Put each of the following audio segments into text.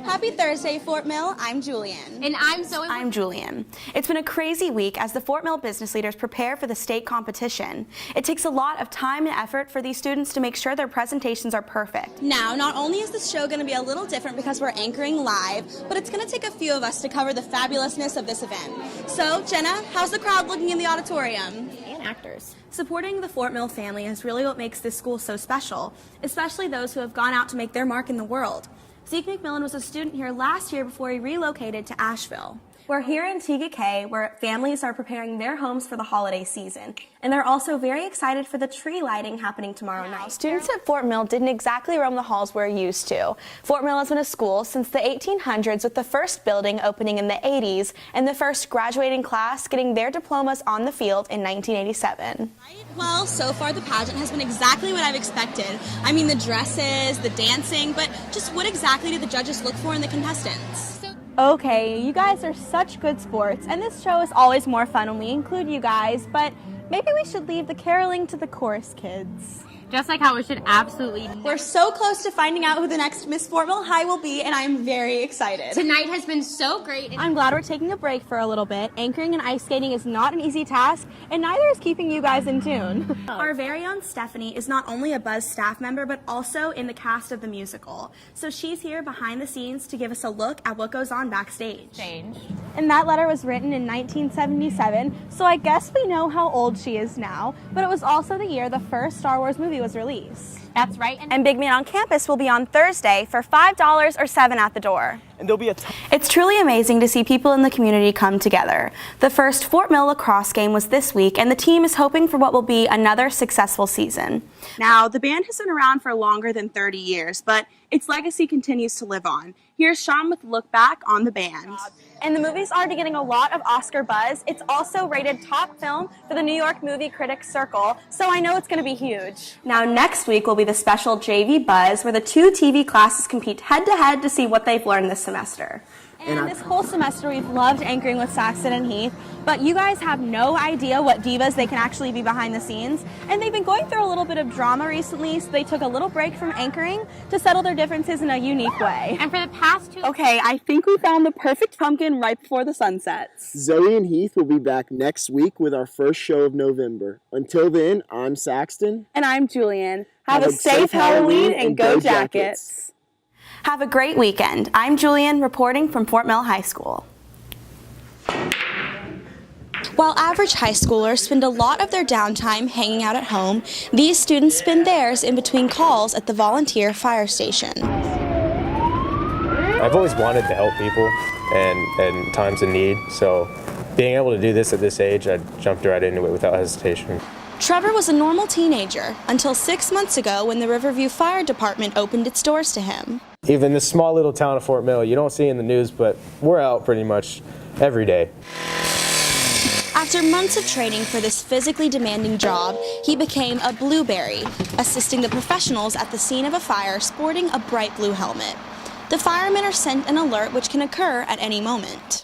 Happy Thursday, Fort Mill. I'm Julian. And I'm Zoe. I'm Julian. It's been a crazy week as the Fort Mill business leaders prepare for the state competition. It takes a lot of time and effort for these students to make sure their presentations are perfect. Now, not only is this show going to be a little different because we're anchoring live, but it's going to take a few of us to cover the fabulousness of this event. So, Jenna, how's the crowd looking in the auditorium? And actors. Supporting the Fort Mill family is really what makes this school so special, especially those who have gone out to make their mark in the world. Zeke McMillan was a student here last year before he relocated to Asheville. We're here in TGK where families are preparing their homes for the holiday season. And they're also very excited for the tree lighting happening tomorrow night. Students at Fort Mill didn't exactly roam the halls we're used to. Fort Mill has been a school since the 1800s, with the first building opening in the 80s and the first graduating class getting their diplomas on the field in 1987. Well, so far the pageant has been exactly what I've expected. I mean, the dresses, the dancing, but just what exactly do the judges look for in the contestants? Okay, you guys are such good sports, and this show is always more fun when we include you guys, but maybe we should leave the caroling to the chorus kids. Just like how it should absolutely. We're so close to finding out who the next Miss Fort Mill High will be, and I'm very excited. Tonight has been so great. I'm glad we're taking a break for a little bit. Anchoring and ice skating is not an easy task, and neither is keeping you guys in tune. Our very own Stephanie is not only a Buzz staff member, but also in the cast of the musical. So she's here behind the scenes to give us a look at what goes on backstage. And that letter was written in 1977, so I guess we know how old she is now, but it was also the year the first Star Wars movie was released. That's right. And Big Man on Campus will be on Thursday for $5 or $7 at the door. And there'll be It's truly amazing to see people in the community come together. The first Fort Mill lacrosse game was this week, and the team is hoping for what will be another successful season. Now, the band has been around for longer than 30 years, but its legacy continues to live on. Here's Sean with Look Back on the band. And the movie's already getting a lot of Oscar buzz. It's also rated top film for the New York Movie Critics Circle, so I know it's going to be huge. Now next week will be the special JV Buzz, where the two TV classes compete head-to-head to see what they've learned this semester. And this whole semester we've loved anchoring with Saxon and Heath, but you guys have no idea what divas they can actually be behind the scenes. And they've been going through a little bit of drama recently, so they took a little break from anchoring to settle their differences in a unique way. And for the past 2 Okay, I think we found the perfect pumpkin right before the sun sets. Zoe and Heath will be back next week with our first show of November. Until then, I'm Saxton. And I'm Julian. Have a safe Halloween and go Jackets. Have a great weekend. I'm Julian, reporting from Fort Mill High School. While average high schoolers spend a lot of their downtime hanging out at home, these students spend theirs in between calls at the volunteer fire station. I've always wanted to help people and times of need, so being able to do this at this age, I jumped right into it without hesitation. Trevor was a normal teenager until 6 months ago when the Riverview Fire Department opened its doors to him. Even this small little town of Fort Mill, you don't see in the news, but we're out pretty much every day. After months of training for this physically demanding job, he became a blueberry, assisting the professionals at the scene of a fire sporting a bright blue helmet. The firemen are sent an alert which can occur at any moment.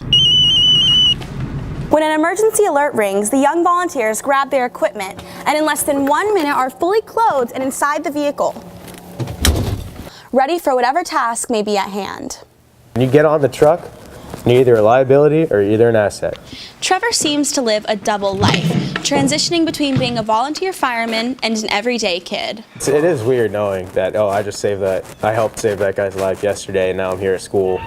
When an emergency alert rings, the young volunteers grab their equipment and in less than 1 minute are fully clothed and inside the vehicle, ready for whatever task may be at hand. When you get on the truck, you're either a liability or either an asset. Trevor seems to live a double life, transitioning between being a volunteer fireman and an everyday kid. It is weird knowing that, I helped save that guy's life yesterday and now I'm here at school.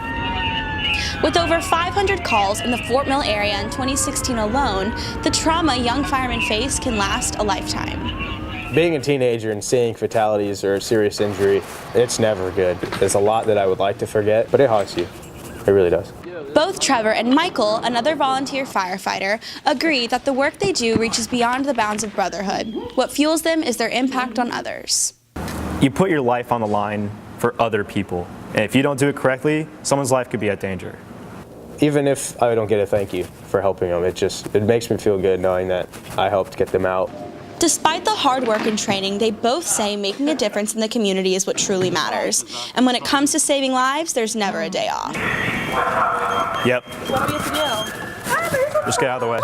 With over 500 calls in the Fort Mill area in 2016 alone, the trauma young firemen face can last a lifetime. Being a teenager and seeing fatalities or serious injury, it's never good. There's a lot that I would like to forget, but it haunts you. It really does. Both Trevor and Michael, another volunteer firefighter, agree that the work they do reaches beyond the bounds of brotherhood. What fuels them is their impact on others. You put your life on the line for other people, and if you don't do it correctly, someone's life could be at danger. Even if I don't get a thank you for helping them, it makes me feel good knowing that I helped get them out. Despite the hard work and training, they both say making a difference in the community is what truly matters. And when it comes to saving lives, there's never a day off. Yep. What do we have to do? Just get out of the way.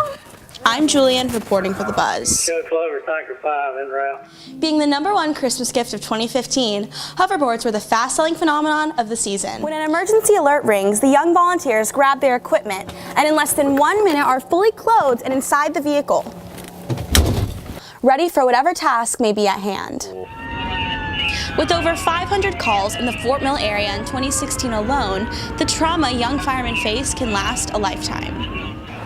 I'm Julian, reporting for The Buzz. Show Clover Tanker 5 en route. Being the #1 Christmas gift of 2015, hoverboards were the fast-selling phenomenon of the season. When an emergency alert rings, the young volunteers grab their equipment and in less than 1 minute are fully clothed and inside the vehicle, ready for whatever task may be at hand. With over 500 calls in the Fort Mill area in 2016 alone, the trauma young firemen face can last a lifetime.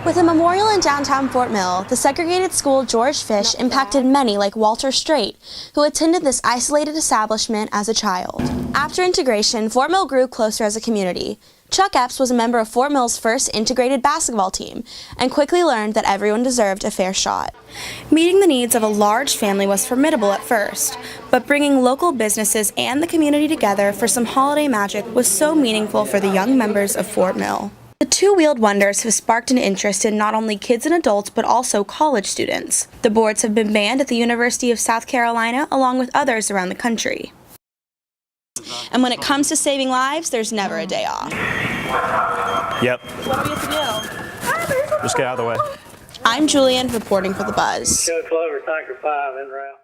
With a memorial in downtown Fort Mill, the segregated school George Fish impacted many like Walter Strait, who attended this isolated establishment as a child. After integration, Fort Mill grew closer as a community. Chuck Epps was a member of Fort Mill's first integrated basketball team and quickly learned that everyone deserved a fair shot. Meeting the needs of a large family was formidable at first, but bringing local businesses and the community together for some holiday magic was so meaningful for the young members of Fort Mill. The two-wheeled wonders have sparked an interest in not only kids and adults, but also college students. The boards have been banned at the University of South Carolina, along with others around the country. And when it comes to saving lives, there's never a day off. Yep. What do we have to do? Just get out of the way. I'm Julian, reporting for The Buzz. Show Clover Tanker 5 en route.